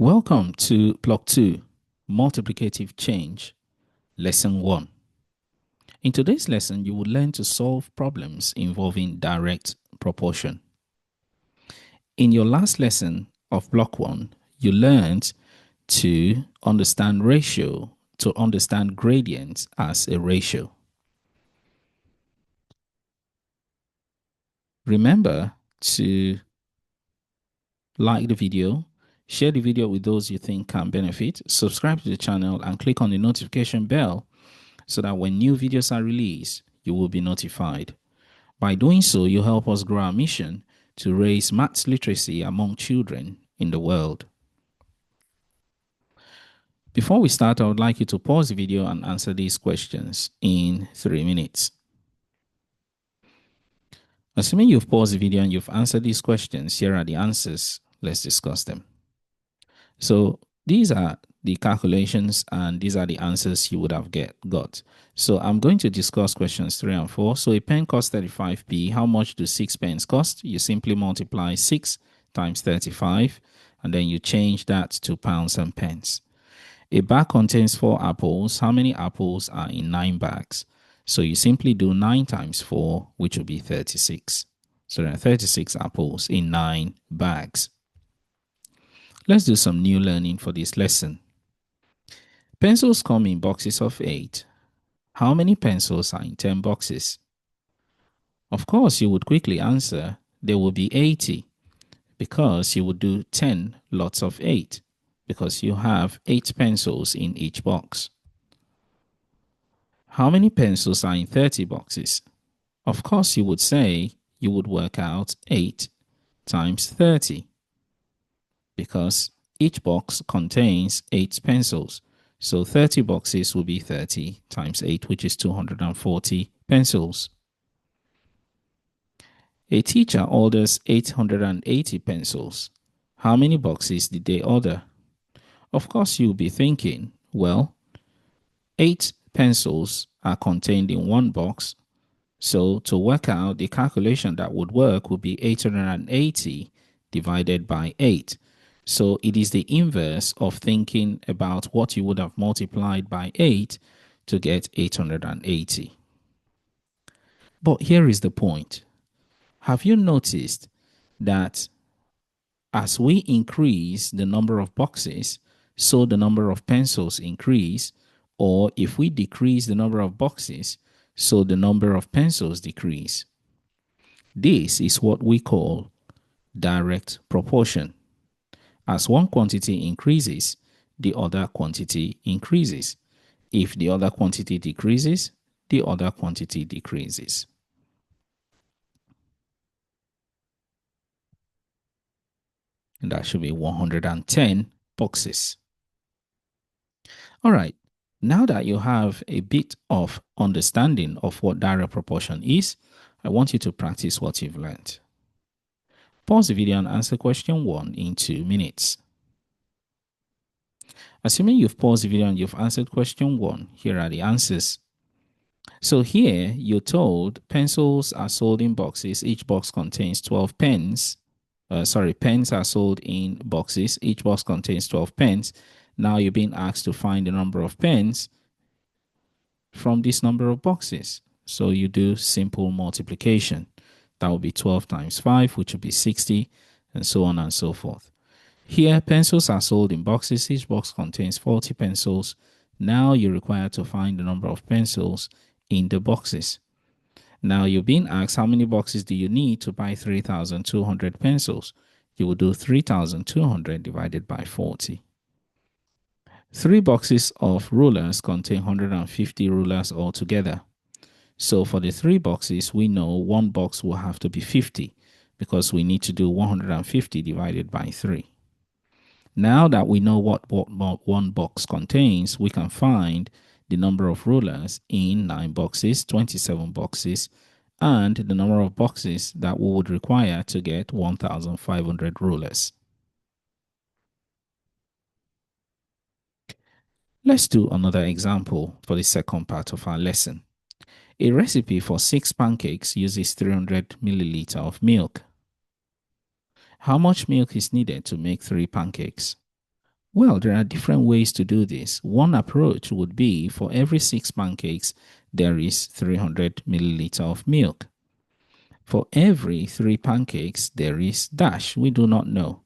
Welcome to Block 2, Multiplicative Change, Lesson 1. In today's lesson, you will learn to solve problems involving direct proportion. In your last lesson of Block 1, you learned to understand ratio, to understand gradients as a ratio. Remember to like the video, share the video with those you think can benefit, subscribe to the channel, and click on the notification bell so that when new videos are released, you will be notified. By doing so, you help us grow our mission to raise maths literacy among children in the world. Before we start, I would like you to pause the video and answer these questions in 3 minutes. Assuming you've paused the video and you've answered these questions, here are the answers. Let's discuss them. So these are the calculations and these are the answers you would have got. So I'm going to discuss questions 3 and 4. So a pen costs 35p. How much do 6 pence cost? You simply multiply 6 times 35 and then you change that to pounds and pence. A bag contains 4 apples. How many apples are in 9 bags? So you simply do 9 times 4, which will be 36. So there are 36 apples in 9 bags. Let's do some new learning for this lesson. Pencils come in boxes of 8. How many pencils are in 10 boxes? Of course, you would quickly answer there will be 80 because you would do 10 lots of 8 because you have 8 pencils in each box. How many pencils are in 30 boxes? Of course, you would say you would work out 8 times 30 because each box contains 8 pencils. So 30 boxes will be 30 times 8, which is 240 pencils. A teacher orders 880 pencils. How many boxes did they order? Of course, you'll be thinking, well, 8 pencils are contained in one box. So to work out the calculation that would work would be 880 divided by 8. So it is the inverse of thinking about what you would have multiplied by 8 to get 880. But here is the point. Have you noticed that as we increase the number of boxes, so the number of pencils increase, or if we decrease the number of boxes, so the number of pencils decrease? This is what we call direct proportion. As one quantity increases, the other quantity increases. If the other quantity decreases, the other quantity decreases. And that should be 110 boxes. All right, now that you have a bit of understanding of what direct proportion is, I want you to practice what you've learned. Pause the video and answer question 1 in 2 minutes. Assuming you've paused the video and you've answered question 1, here are the answers. So here you're told pencils are sold in boxes. Each box contains 12 pens. Pens are sold in boxes. Each box contains 12 pens. Now you're being asked to find the number of pens from this number of boxes. So you do simple multiplication. That will be 12 times 5, which will be 60, and so on and so forth. Here, pencils are sold in boxes. Each box contains 40 pencils. Now you're required to find the number of pencils in the boxes. Now you're being asked how many boxes do you need to buy 3,200 pencils. You will do 3,200 divided by 40. 3 boxes of rulers contain 150 rulers altogether. So for the 3 boxes, we know one box will have to be 50 because we need to do 150 divided by 3. Now that we know what one box contains, we can find the number of rulers in 9 boxes, 27 boxes, and the number of boxes that we would require to get 1,500 rulers. Let's do another example for the second part of our lesson. A recipe for 6 pancakes uses 300 milliliters of milk. How much milk is needed to make 3 pancakes? Well, there are different ways to do this. One approach would be for every 6 pancakes, there is 300 milliliter of milk. For every 3 pancakes, there is dash. We do not know.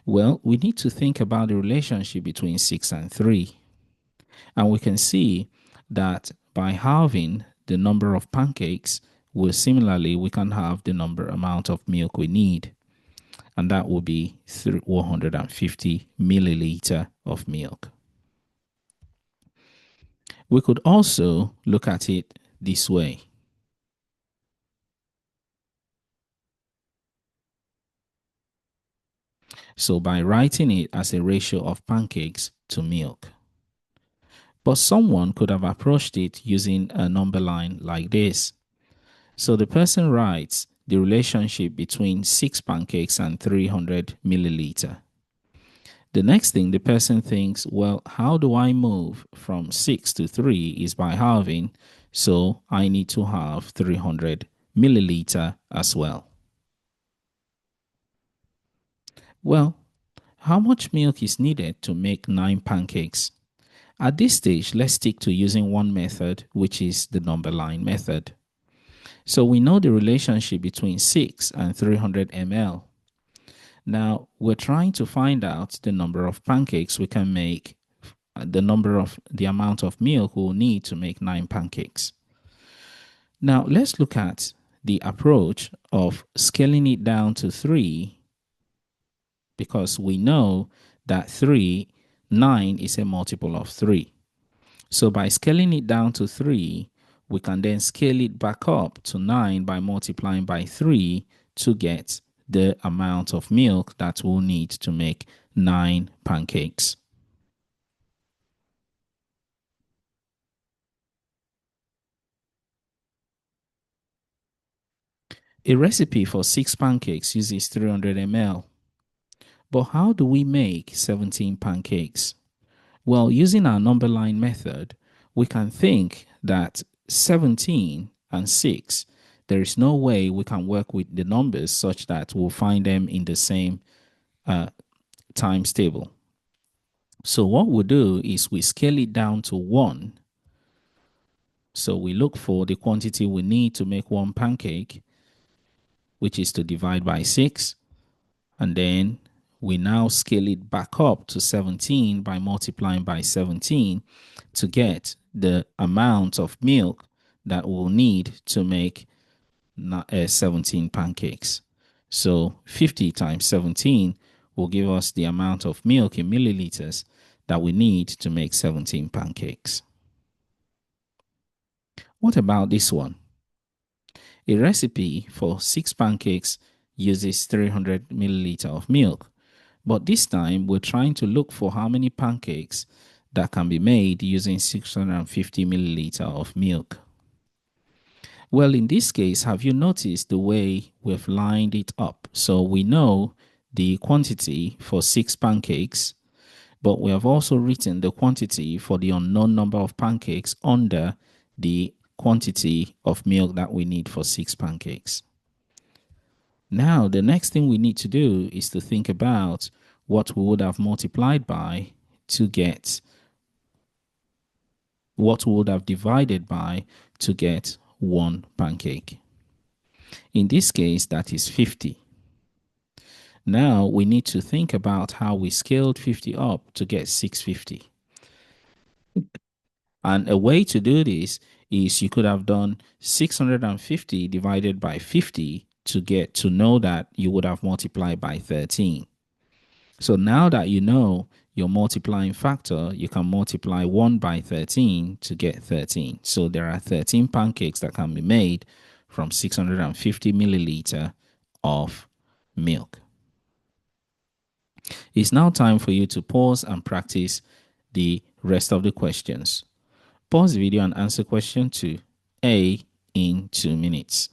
Well, we need to think about the relationship between 6 and 3. And we can see that by halving the number of pancakes, we can have the amount of milk we need. And that will be 150 milliliter of milk. We could also look at it this way. So by writing it as a ratio of pancakes to milk. But someone could have approached it using a number line like this. So the person writes the relationship between 6 pancakes and 300 milliliter. The next thing the person thinks, well, how do I move from 6 to 3 is by halving, so I need to have 300 milliliter as well. Well, how much milk is needed to make 9 pancakes? At this stage, let's stick to using one method, which is the number line method. So we know the relationship between 6 and 300 ml. Now, we're trying to find out the number of pancakes we can make, the amount of milk we'll need to make 9 pancakes. Now, let's look at the approach of scaling it down to 3, because we know that 9 is a multiple of 3. So by scaling it down to 3, we can then scale it back up to 9 by multiplying by 3 to get the amount of milk that we'll need to make 9 pancakes. A recipe for 6 pancakes uses 300 ml. But how do we make 17 pancakes? Well, using our number line method, we can think that 17 and 6, there is no way we can work with the numbers such that we'll find them in the same times table. So what we'll do is we scale it down to 1. So we look for the quantity we need to make 1 pancake, which is to divide by 6. And then we now scale it back up to 17 by multiplying by 17 to get the amount of milk that we'll need to make 17 pancakes. So 50 times 17 will give us the amount of milk in milliliters that we need to make 17 pancakes. What about this one? A recipe for 6 pancakes uses 300 milliliter of milk. But this time, we're trying to look for how many pancakes that can be made using 650 milliliter of milk. Well, in this case, have you noticed the way we've lined it up? So we know the quantity for 6 pancakes, but we have also written the quantity for the unknown number of pancakes under the quantity of milk that we need for 6 pancakes. Now, the next thing we need to do is to think about what we would have multiplied by to get what we would have divided by to get 1 pancake. In this case, that is 50. Now, we need to think about how we scaled 50 up to get 650. And a way to do this is you could have done 650 divided by 50 to know that you would have multiplied by 13. So now that you know your multiplying factor, you can multiply 1 by 13 to get 13. So there are 13 pancakes that can be made from 650 milliliter of milk. It's now time for you to pause and practice the rest of the questions. Pause the video and answer question 2A in 2 minutes.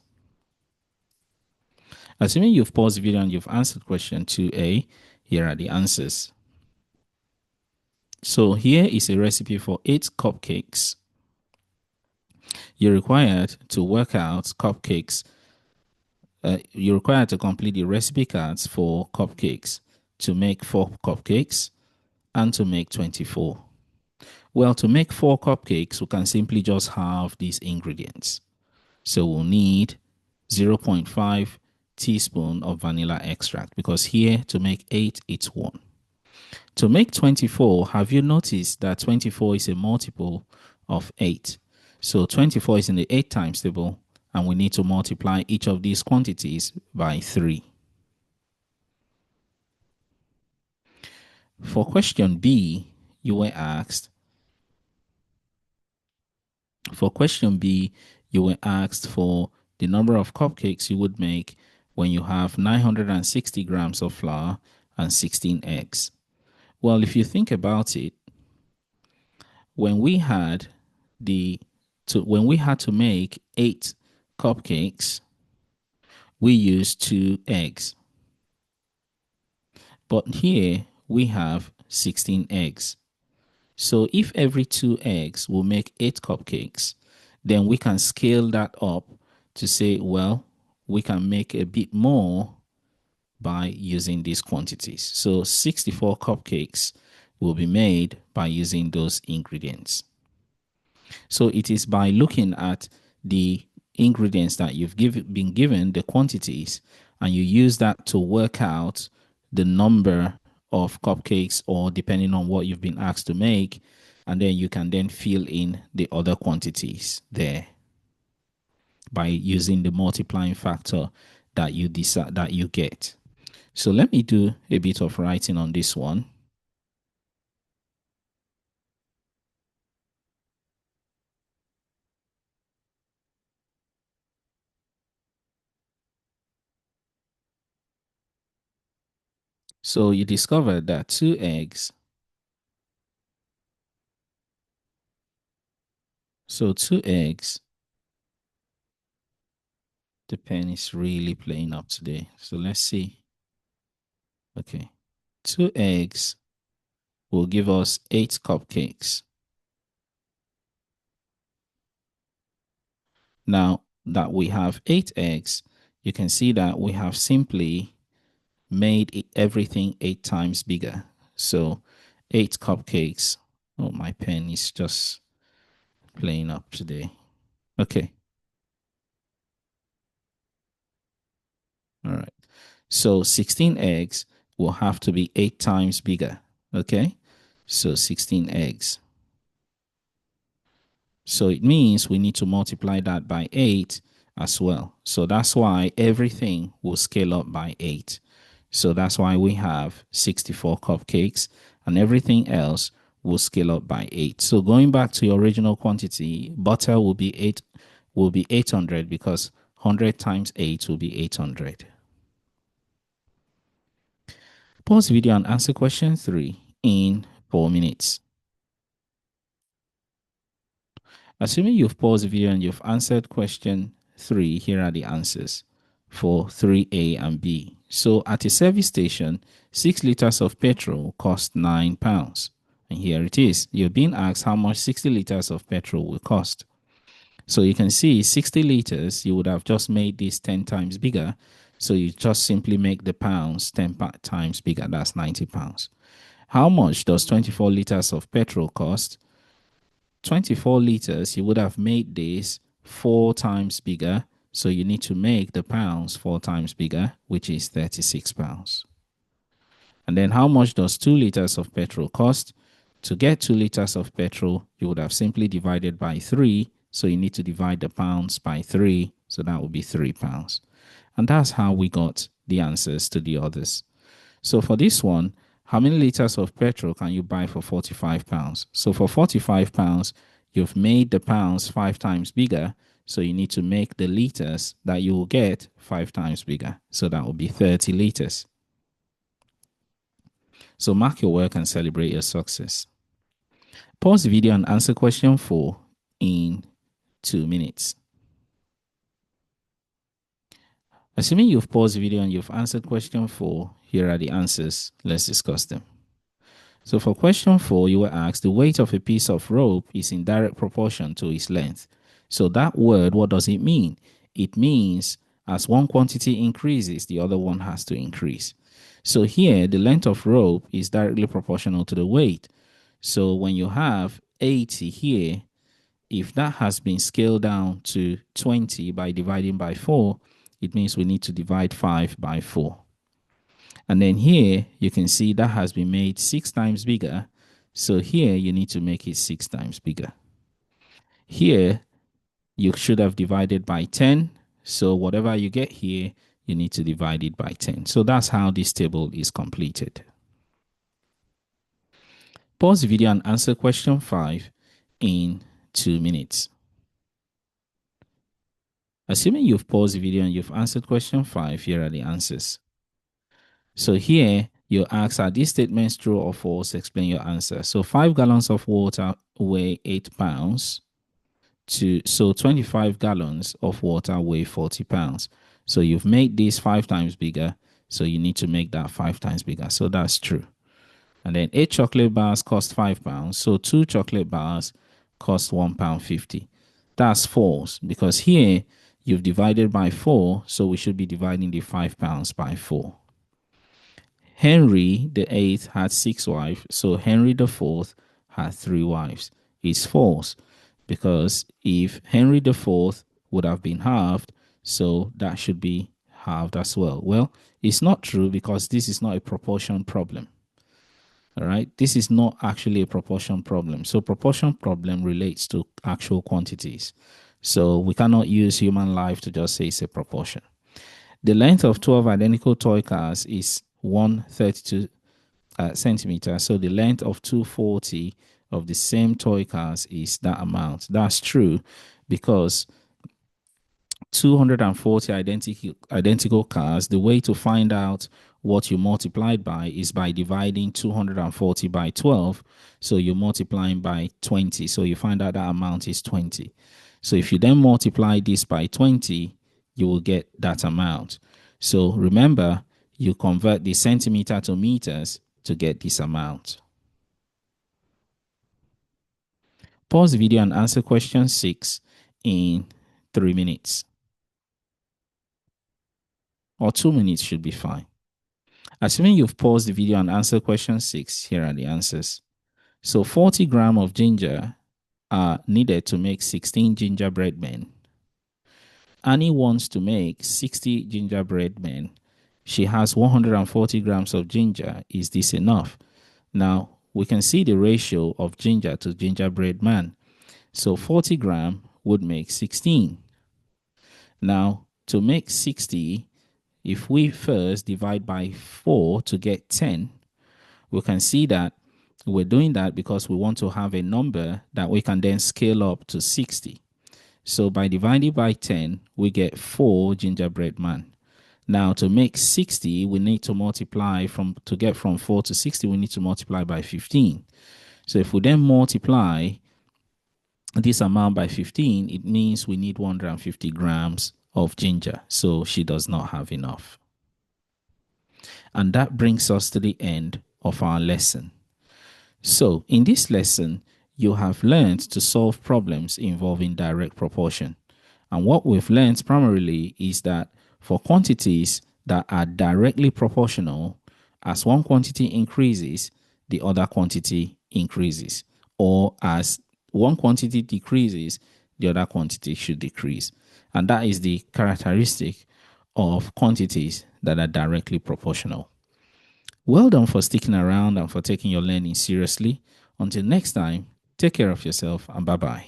Assuming you've paused the video and you've answered question 2A, here are the answers. So here is a recipe for 8 cupcakes. You're required to work out cupcakes. You're required to complete the recipe cards for cupcakes. To make 4 cupcakes, and to make 24? Well, to make 4 cupcakes, we can simply just have these ingredients. So we'll need 0.5 teaspoon of vanilla extract, because here to make 8, it's 1. To make 24, have you noticed that 24 is a multiple of 8? So 24 is in the 8 times table, and we need to multiply each of these quantities by 3. For question B, you were asked, for the number of cupcakes you would make when you have 960 grams of flour and 16 eggs. Well, if you think about it, when we had to make 8 cupcakes, we used 2 eggs. But here we have 16 eggs. So if every 2 eggs will make 8 cupcakes, then we can scale that up to say, well, we can make a bit more by using these quantities. So 64 cupcakes will be made by using those ingredients. So it is by looking at the ingredients that you've been given, the quantities, and you use that to work out the number of cupcakes, or depending on what you've been asked to make, and then you can then fill in the other quantities there by using the multiplying factor that you decide that you get. So let me do a bit of writing on this one. So you discovered that 2 eggs. So 2 eggs. The pen is really playing up today. So let's see. Okay. 2 eggs will give us 8 cupcakes. Now that we have 8 eggs, you can see that we have simply made everything 8 times bigger. So 8 cupcakes. Oh, my pen is just playing up today. Okay. All right. So 16 eggs will have to be 8 times bigger. Okay. So 16 eggs. So it means we need to multiply that by 8 as well. So that's why everything will scale up by 8. So that's why we have 64 cupcakes, and everything else will scale up by 8. So going back to your original quantity, butter will be 800, because 100 times 8 will be 800. Pause the video and answer question 3 in 4 minutes. Assuming you've paused the video and you've answered question 3, here are the answers for 3A and B. So at a service station, 6 liters of petrol cost £9. And here it is. You're being asked how much 60 liters of petrol will cost. So you can see 60 liters, you would have just made this 10 times bigger. So you just simply make the pounds 10 times bigger. That's £90. How much does 24 liters of petrol cost? 24 liters, you would have made this 4 times bigger. So you need to make the pounds 4 times bigger, which is £36. And then how much does 2 liters of petrol cost? To get 2 liters of petrol, you would have simply divided by 3. So you need to divide the pounds by 3. So that would be £3. And that's how we got the answers to the others. So for this one, how many liters of petrol can you buy for £45? So for £45, you've made the pounds 5 times bigger. So you need to make the liters that you will get 5 times bigger. So that will be 30 liters. So mark your work and celebrate your success. Pause the video and answer question 4 in 2 minutes. Assuming you've paused the video and you've answered question 4, here are the answers. Let's discuss them. So for question 4, you were asked, the weight of a piece of rope is in direct proportion to its length. So that word, what does it mean? It means As one quantity increases, the other one has to increase. So here, the length of rope is directly proportional to the weight. So when you have 80 here, if that has been scaled down to 20 by dividing by 4, it means we need to divide 5 by 4. And then here, you can see that has been made 6 times bigger. So here, you need to make it 6 times bigger. Here, you should have divided by 10. So whatever you get here, you need to divide it by 10. So that's how this table is completed. Pause the video and answer question 5 in 2 minutes. Assuming you've paused the video and you've answered question 5, here are the answers. So here, you ask, are these statements true or false? Explain your answer. So 5 gallons of water weigh 8 pounds. So 25 gallons of water weigh 40 pounds. So you've made this 5 times bigger. So you need to make that 5 times bigger. So that's true. And then 8 chocolate bars cost 5 pounds. So 2 chocolate bars cost £1.50. That's false because here you've divided by 4. So we should be dividing the 5 pounds by 4. Henry the eighth had 6 wives, so Henry the fourth had 3 wives. It's false because if Henry the fourth would have been halved, so that should be halved as well. Well, it's not true because this is not a proportion problem. All right, this is not actually a proportion problem. So proportion problem relates to actual quantities. So we cannot use human life to just say it's a proportion. The length of 12 identical toy cars is 132 centimeters. So the length of 240 of the same toy cars is that amount. That's true because 240 identical cars, the way to find out what you multiplied by is by dividing 240 by 12. So you're multiplying by 20. So you find out that amount is 20. So if you then multiply this by 20, you will get that amount. So remember, you convert the centimeter to meters to get this amount. Pause the video and answer question 6 in 3 minutes. Or 2 minutes should be fine. Assuming you've paused the video and answered question 6, here are the answers. So 40 grams of ginger are needed to make 16 gingerbread men. Annie wants to make 60 gingerbread men. She has 140 grams of ginger. Is this enough? Now, we can see the ratio of ginger to gingerbread man. So 40 grams would make 16. Now, to make 60, if we first divide by 4 to get 10, we can see that we're doing that because we want to have a number that we can then scale up to 60. So by dividing by 10, we get 4 gingerbread man. Now to make 60, we need to multiply to get from 4 to 60, we need to multiply by 15. So if we then multiply this amount by 15, it means we need 150 grams of ginger. So she does not have enough. And that brings us to the end of our lesson. So in this lesson, you have learned to solve problems involving direct proportion. And what we've learned primarily is that for quantities that are directly proportional, as one quantity increases, the other quantity increases. Or as one quantity decreases, the other quantity should decrease. And that is the characteristic of quantities that are directly proportional. Well done for sticking around and for taking your learning seriously. Until next time, take care of yourself and bye-bye.